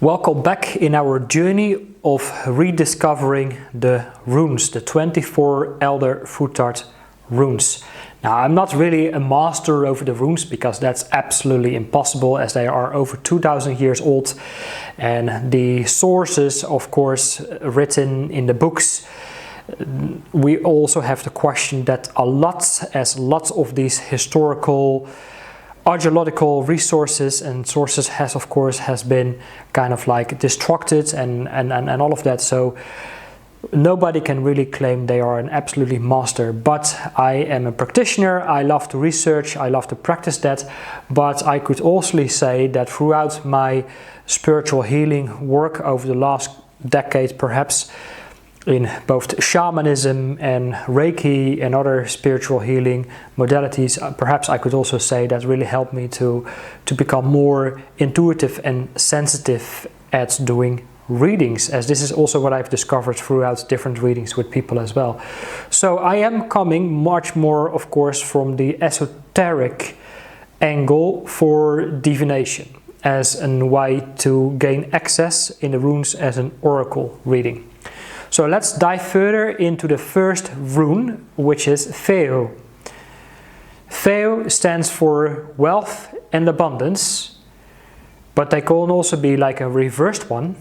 Welcome back in our journey of rediscovering the runes, the 24 Elder Futhark runes. Now, I'm not really a master over the runes because that's absolutely impossible, as they are over 2000 years old, and the sources, of course, written in the books. We also have to question that a lot, as lots of these historical archaeological resources and sources has been kind of like destructed and all of that, so nobody can really claim they are an absolutely master. But I am a practitioner, I love to research, I love to practice that, but I could also say that throughout my spiritual healing work over the last decade, perhaps in both shamanism and Reiki and other spiritual healing modalities, perhaps I could also say that really helped me to become more intuitive and sensitive at doing readings, as this is also what I've discovered throughout different readings with people as well. So I am coming much more, of course, from the esoteric angle for divination as a way to gain access in the runes as an oracle reading. So let's dive further into the first rune, which is Fehu. Fehu stands for wealth and abundance, but they can also be like a reversed one.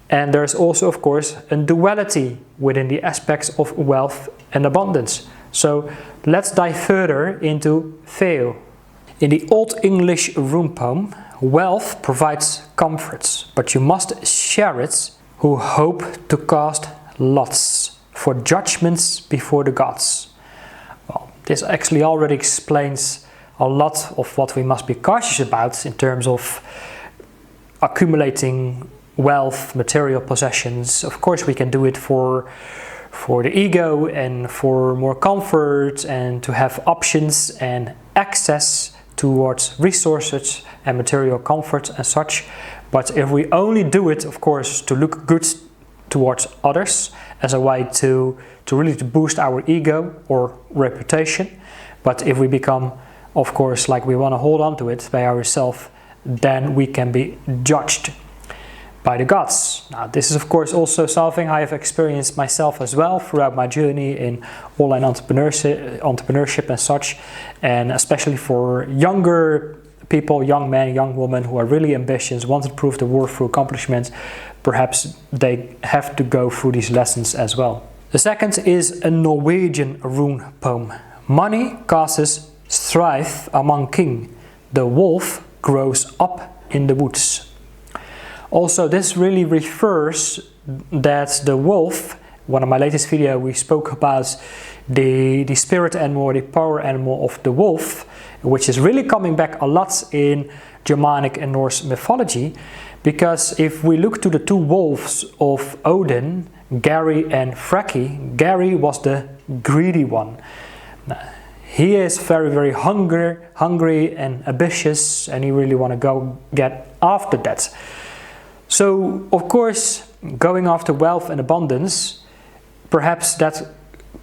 And there's also, of course, a duality within the aspects of wealth and abundance. So let's dive further into Fehu. In the Old English rune poem, wealth provides comforts, but you must share it who hope to cast lots for judgments before the gods. Well, this actually already explains a lot of what we must be cautious about in terms of accumulating wealth, material possessions. Of course, we can do it for the ego and for more comfort and to have options and access towards resources and material comfort and such. But if we only do it, of course, to look good towards others as a way to really boost our ego or reputation, but if we become, of course, like we want to hold on to it by ourselves, then we can be judged by the gods. Now, this is of course also something I have experienced myself as well throughout my journey in online entrepreneurship and such, and especially for younger people, young men, young women who are really ambitious, want to prove the worth through accomplishment, perhaps they have to go through these lessons as well. The second is a Norwegian rune poem. Money causes strife among kings. The wolf grows up in the woods. Also, this really refers that the wolf, one of my latest videos we spoke about the spirit animal, the power animal of the wolf, which is really coming back a lot in Germanic and Norse mythology, because if we look to the two wolves of Odin, Gary and Freki, Gary was the greedy one. He is very hungry and ambitious, and he really want to go get after that. So, of course, going after wealth and abundance, perhaps that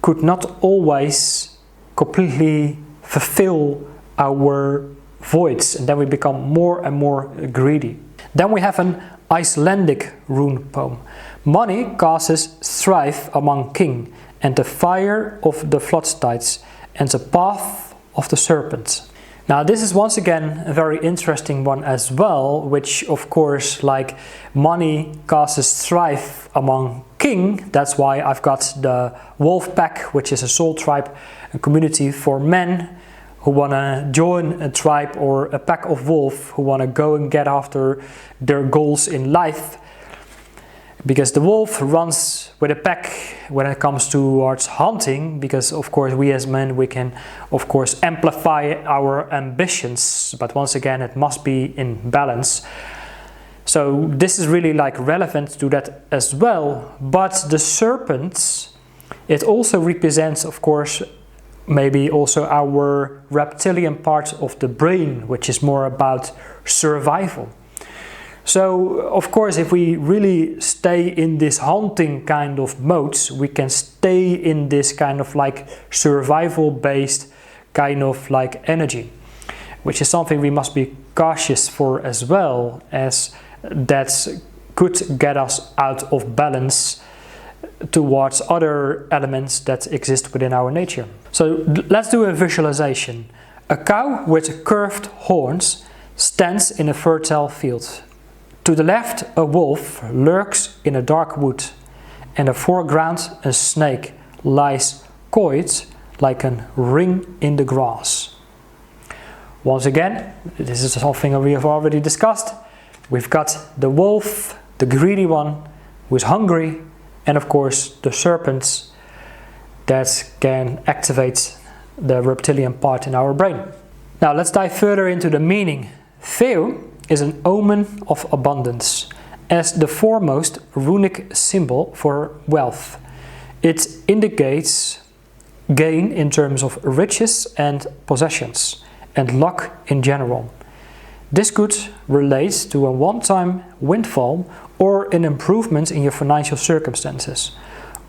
could not always completely fulfill our voids, and then we become more and more greedy. Then we have an Icelandic rune poem. Money causes strife among kings, and the fire of the flood tides, and the path of the serpent. Now, this is once again a very interesting one as well, which of course, like money causes strife among king. That's why I've got the wolf pack, which is a soul tribe, a community for men who want to join a tribe or a pack of wolves who want to go and get after their goals in life. Because the wolf runs with a pack when it comes towards hunting, because of course we as men, we can of course amplify our ambitions, but once again it must be in balance. So this is really like relevant to that as well. But the serpent, it also represents of course maybe also our reptilian part of the brain, which is more about survival. So, of course, if we really stay in this hunting kind of modes, we can stay in this kind of like survival-based kind of like energy, which is something we must be cautious for as well, as that could get us out of balance towards other elements that exist within our nature. So let's do a visualization. A cow with curved horns stands in a fertile field. To the left, a wolf lurks in a dark wood. In the foreground, a snake lies coiled like a ring in the grass. Once again, this is something we have already discussed. We've got the wolf, the greedy one, who is hungry, and of course the serpents that can activate the reptilian part in our brain. Now let's dive further into the meaning. Fehu is an omen of abundance, as the foremost runic symbol for wealth. It indicates gain in terms of riches and possessions, and luck in general. This could relate to a one-time windfall or an improvement in your financial circumstances,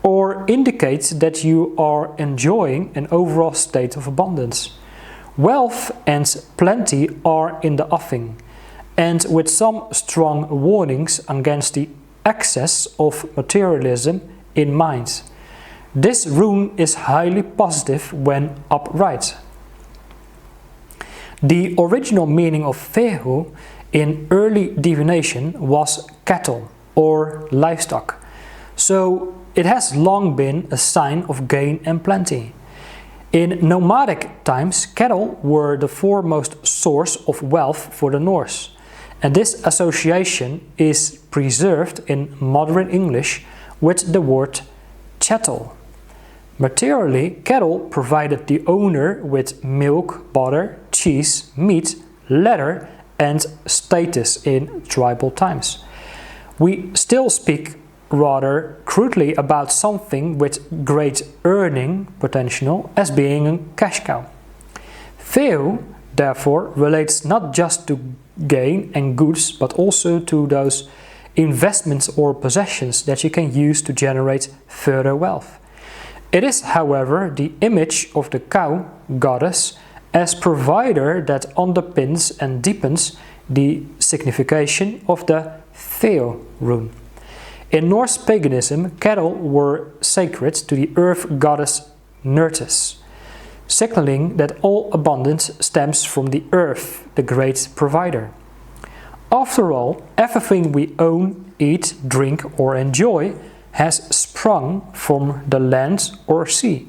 or indicates that you are enjoying an overall state of abundance. Wealth and plenty are in the offing, and with some strong warnings against the excess of materialism in mind. This rune is highly positive when upright. The original meaning of Fehu in early divination was cattle or livestock, so it has long been a sign of gain and plenty. In nomadic times, cattle were the foremost source of wealth for the Norse, and this association is preserved in modern English with the word chattel. Materially, cattle provided the owner with milk, butter, cheese, meat, leather, and status in tribal times. We still speak rather crudely about something with great earning potential as being a cash cow. Fehu, therefore, relates not just to gain and goods, but also to those investments or possessions that you can use to generate further wealth. It is, however, the image of the cow goddess as provider that underpins and deepens the signification of the Fehu rune. In Norse paganism, cattle were sacred to the earth goddess Nertis, signaling that all abundance stems from the earth, the great provider. After all, everything we own, eat, drink, or enjoy has sprung from the land or sea.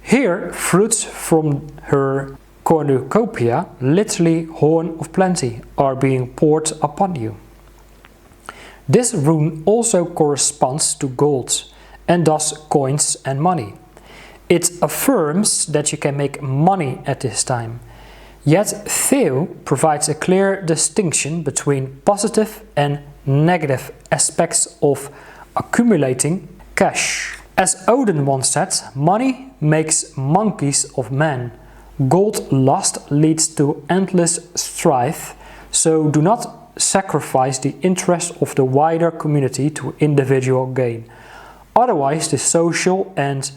Here, fruits from her cornucopia, literally horn of plenty, are being poured upon you. This rune also corresponds to gold, and thus coins and money. It affirms that you can make money at this time. Yet Fehu provides a clear distinction between positive and negative aspects of accumulating cash. As Odin once said, money makes monkeys of men. Gold lust leads to endless strife, so do not sacrifice the interest of the wider community to individual gain. Otherwise, the social and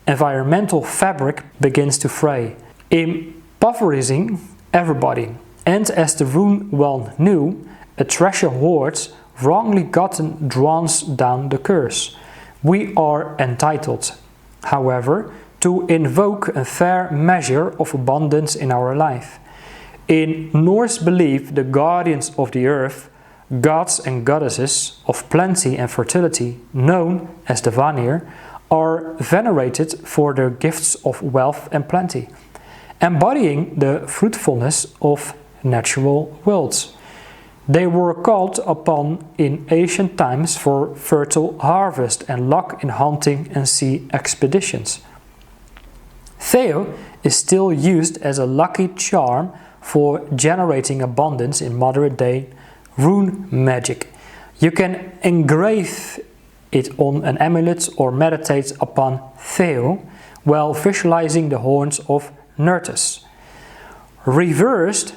environmental fabric begins to fray, impoverishing everybody. And as the rune well knew, a treasure hoard wrongly gotten draws down the curse. We are entitled, however, to invoke a fair measure of abundance in our life. In Norse belief, the guardians of the earth, gods and goddesses of plenty and fertility, known as the Vanir, are venerated for their gifts of wealth and plenty, embodying the fruitfulness of natural worlds. They were called upon in ancient times for fertile harvest and luck in hunting and sea expeditions. Fehu is still used as a lucky charm for generating abundance in modern day rune magic. You can engrave it on an amulet or meditate upon Fehu while visualizing the horns of Nertis. Reversed,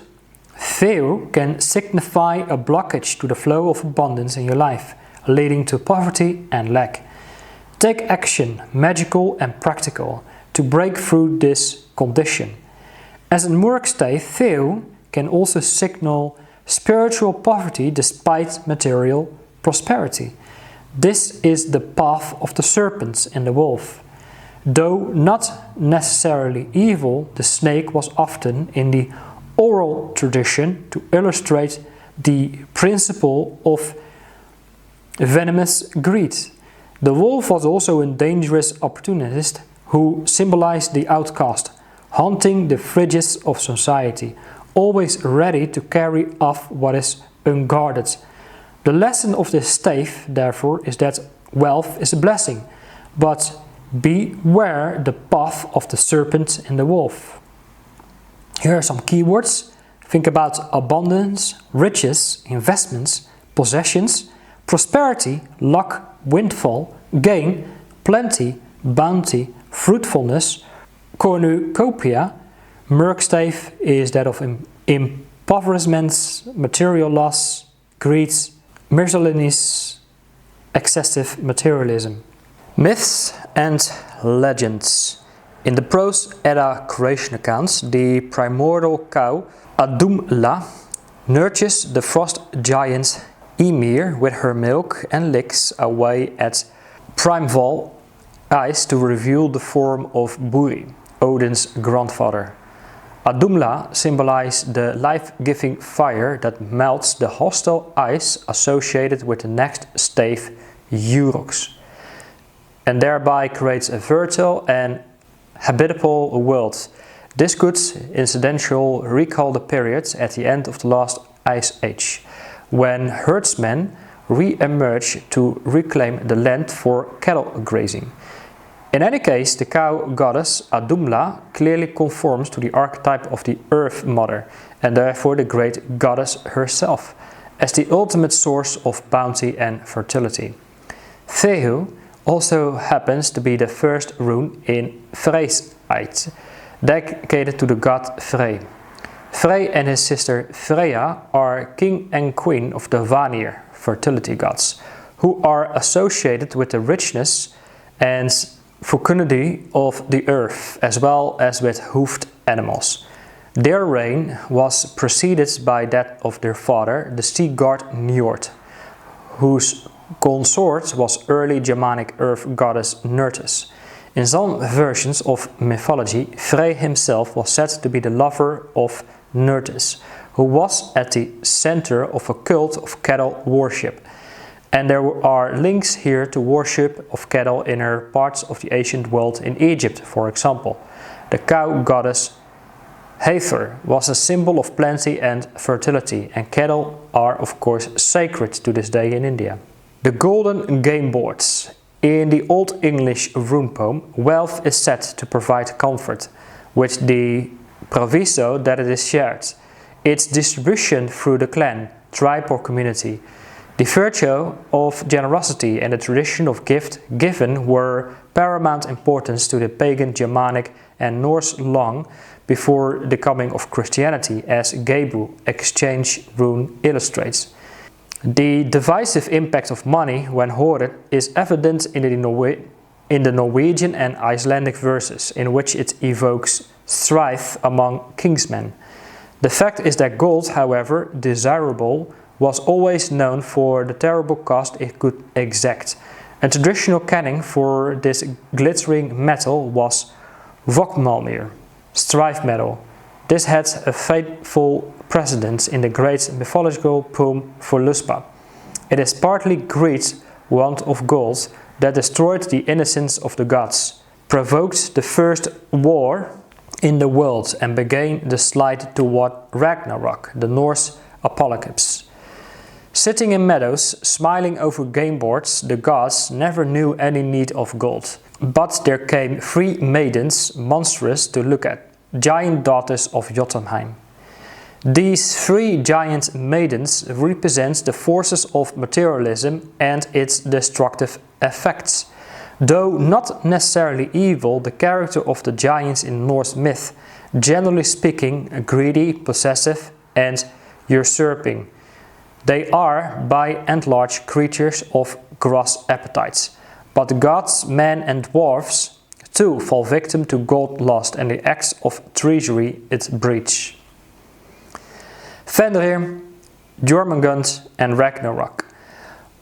Fehu can signify a blockage to the flow of abundance in your life, leading to poverty and lack. Take action, magical and practical, to break through this condition. As in Murkstay, Fehu can also signal spiritual poverty despite material prosperity. This is the path of the serpent and the wolf. Though not necessarily evil, the snake was often in the oral tradition to illustrate the principle of venomous greed. The wolf was also a dangerous opportunist who symbolized the outcast, haunting the fringes of society, always ready to carry off what is unguarded. The lesson of this stave, therefore, is that wealth is a blessing, but beware the path of the serpent and the wolf. Here are some keywords. Think about abundance, riches, investments, possessions, prosperity, luck, windfall, gain, plenty, bounty, fruitfulness, cornucopia. Merkstave is that of impoverishment, material loss, greed, miscellaneous, excessive materialism. Myths and legends. In the prose Edda creation accounts, the primordial cow Adumla nurtures the frost giant Ymir with her milk and licks away at primeval ice to reveal the form of Buri, Odin's grandfather. Adumla symbolizes the life-giving fire that melts the hostile ice associated with the next stave, Urox, and thereby creates a fertile and habitable world. This could incidentally recall the period at the end of the last ice age, when herdsmen re-emerged to reclaim the land for cattle grazing. In any case, the cow goddess Adumla clearly conforms to the archetype of the Earth Mother, and therefore the great goddess herself, as the ultimate source of bounty and fertility. Fehu also happens to be the first rune in Frey's, dedicated to the god Frey. Frey and his sister Freya are king and queen of the Vanir, fertility gods, who are associated with the richness and fecundity of the earth, as well as with hoofed animals. Their reign was preceded by that of their father, the sea god Njord, whose consort was early Germanic earth goddess Nertis. In some versions of mythology, Frey himself was said to be the lover of Nertis, who was at the center of a cult of cattle worship. And there are links here to worship of cattle in other parts of the ancient world in Egypt, for example. The cow goddess Hathor was a symbol of plenty and fertility, and cattle are of course sacred to this day in India. The golden game boards. In the Old English rune poem, wealth is said to provide comfort, with the proviso that it is shared. Its distribution through the clan, tribe or community. The virtue of generosity and the tradition of gift given were paramount importance to the pagan Germanic and Norse long before the coming of Christianity, as Gebu exchange rune illustrates. The divisive impact of money when hoarded is evident in the Norwegian and Icelandic verses, in which it evokes strife among kingsmen. The fact is that gold, however desirable, was always known for the terrible cost it could exact. A traditional canon for this glittering metal was Vokmalmir, strife metal. This had a fateful precedent in the great mythological poem Voluspa. It is partly greed's want of gold that destroyed the innocence of the gods, provoked the first war in the world, and began the slide toward Ragnarok, the Norse apocalypse. Sitting in meadows, smiling over game boards, the gods never knew any need of gold. But there came 3 maidens monstrous to look at, giant daughters of Jotunheim. These 3 giant maidens represent the forces of materialism and its destructive effects. Though not necessarily evil, the character of the giants in Norse myth, generally speaking, greedy, possessive and usurping. They are, by and large, creatures of gross appetites. But gods, men and dwarfs too fall victim to gold lust and the acts of treachery it breeds. Fenrir, Jormungand and Ragnarok.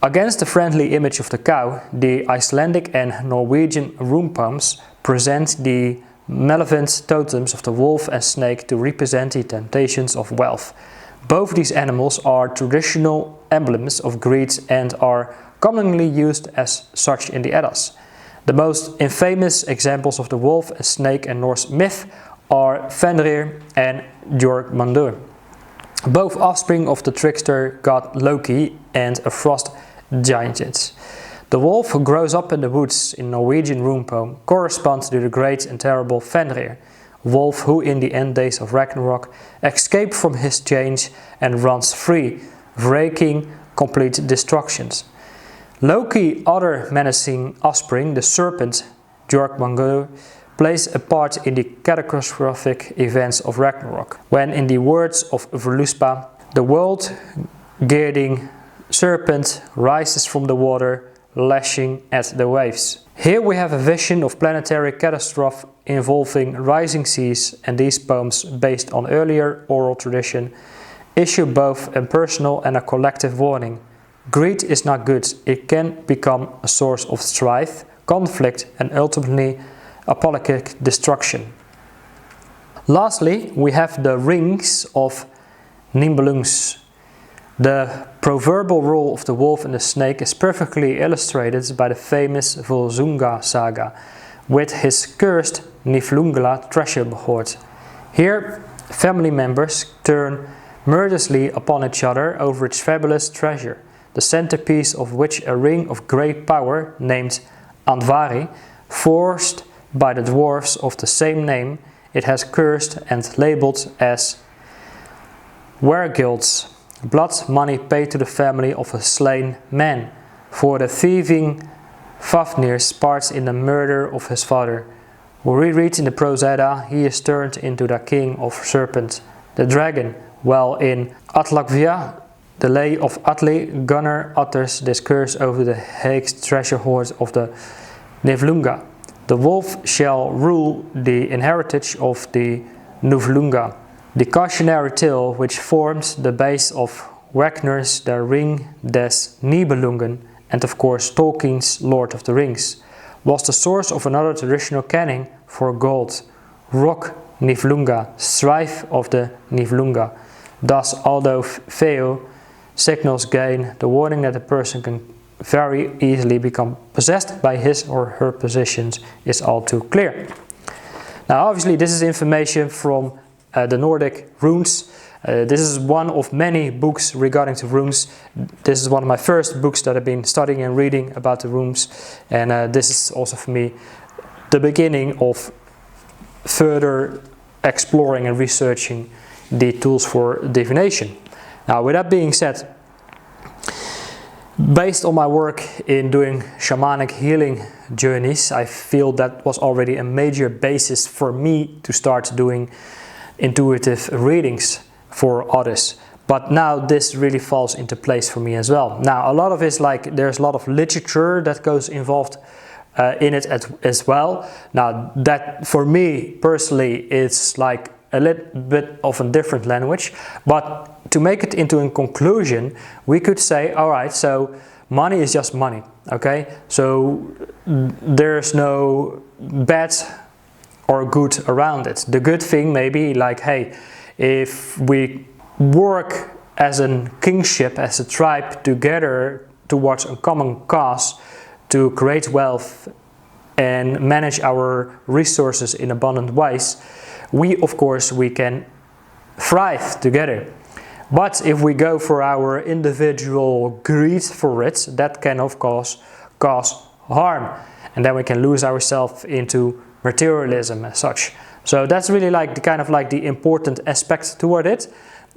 Against the friendly image of the cow, the Icelandic and Norwegian rune poems present the malevolent totems of the wolf and snake to represent the temptations of wealth. Both these animals are traditional emblems of greed and are commonly used as such in the Eddas. The most infamous examples of the wolf and snake in Norse myth are Fenrir and Jormundur, both offspring of the trickster god Loki and a frost giant. The wolf who grows up in the woods in Norwegian rune poem corresponds to the great and terrible Fenrir, wolf who in the end days of Ragnarok escapes from his chains and runs free, wreaking complete destructions. Loki, other menacing offspring, the serpent Jormundur, plays a part in the catastrophic events of Ragnarok, when, in the words of Völuspá, the world-girding serpent rises from the water, lashing at the waves. Here we have a vision of planetary catastrophe involving rising seas, and these poems, based on earlier oral tradition, issue both a personal and a collective warning. Greed is not good. It can become a source of strife, conflict, and ultimately apocalyptic destruction. Lastly, we have the rings of Nibelungs. The proverbial role of the wolf and the snake is perfectly illustrated by the famous Volsunga saga, with his cursed Niflungla treasure hoard. Here, family members turn murderously upon each other over its fabulous treasure, the centerpiece of which a ring of great power named Andvari, forged by the dwarfs of the same name, it has cursed and labeled as wergilds, blood money paid to the family of a slain man, for the thieving Fafnir's part in the murder of his father. We read in the Prose Edda, he is turned into the king of serpents, the dragon, while in Atlagvia, the Lay of Atle, Gunnar utters this curse over the Hague's treasure hoard of the Niflunga. The wolf shall rule the inheritance of the Niflunga. The cautionary tale which formed the base of Wagner's The Ring des Nibelungen and of course Tolkien's Lord of the Rings was the source of another traditional canon for gold, Rock Niflunga, strife of the Niflunga. Thus, although Fehu signals gain the warning that a person can very easily become possessed by his or her possessions is all too clear. Now obviously this is information from the Nordic runes. This is one of many books regarding to runes. This is one of my first books that I've been studying and reading about the runes, and this is also for me the beginning of further exploring and researching the tools for divination. Now with that being said, based on my work in doing shamanic healing journeys, I feel that was already a major basis for me to start doing intuitive readings for others. But now this really falls into place for me as well. Now a lot of it's like there's a lot of literature that goes involved in it as well. Now that for me personally it's like a little bit of a different language, but to make it into a conclusion we could say, all right, so money is just money, okay? So there's no bad or good around it. The good thing maybe like, hey, if we work as a kingship, as a tribe together towards a common cause to create wealth and manage our resources in abundant ways, we can thrive together. But if we go for our individual greed for it, that can of course cause harm, and then we can lose ourselves into materialism as such. So that's really like the kind of like the important aspect toward it.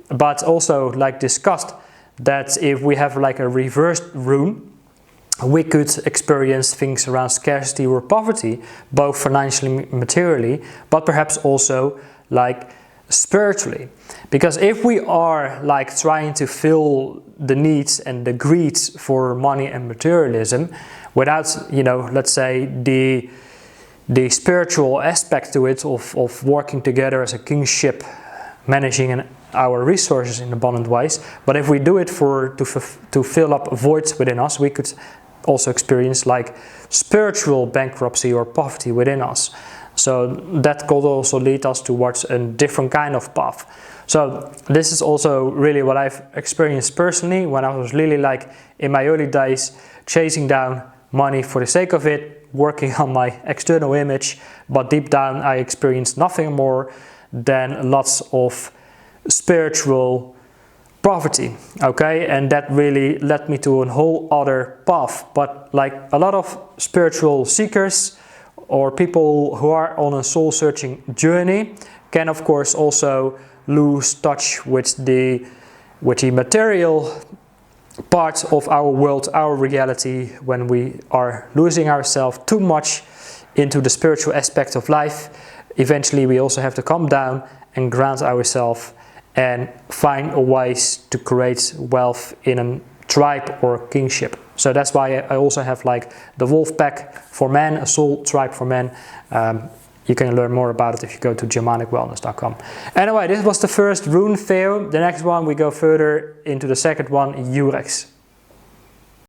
But also like discussed that if we have like a reversed rune, we could experience things around scarcity or poverty, both financially, materially, but perhaps also like spiritually. Because if we are like trying to fill the needs and the greeds for money and materialism without, you know, let's say the spiritual aspect to it of working together as a kingship, managing our resources in abundant ways. But if we do it to fill up voids within us, we could also experience like spiritual bankruptcy or poverty within us. So that could also lead us towards a different kind of path. So this is also really what I've experienced personally when I was really like in my early days chasing down money for the sake of it, working on my external image, but deep down I experienced nothing more than lots of spiritual poverty, okay? And that really led me to a whole other path. But like a lot of spiritual seekers or people who are on a soul searching journey can of course also lose touch with the material part of our world, our reality, when we are losing ourselves too much into the spiritual aspect of life. Eventually we also have to come down and ground ourselves and find a ways to create wealth in a tribe or kingship. So that's why I also have like the wolf pack for men, a soul tribe for men. You can learn more about it if you go to germanicwellness.com. Anyway, this was the first rune, Fehu. The next one we go further into the second one, Urex.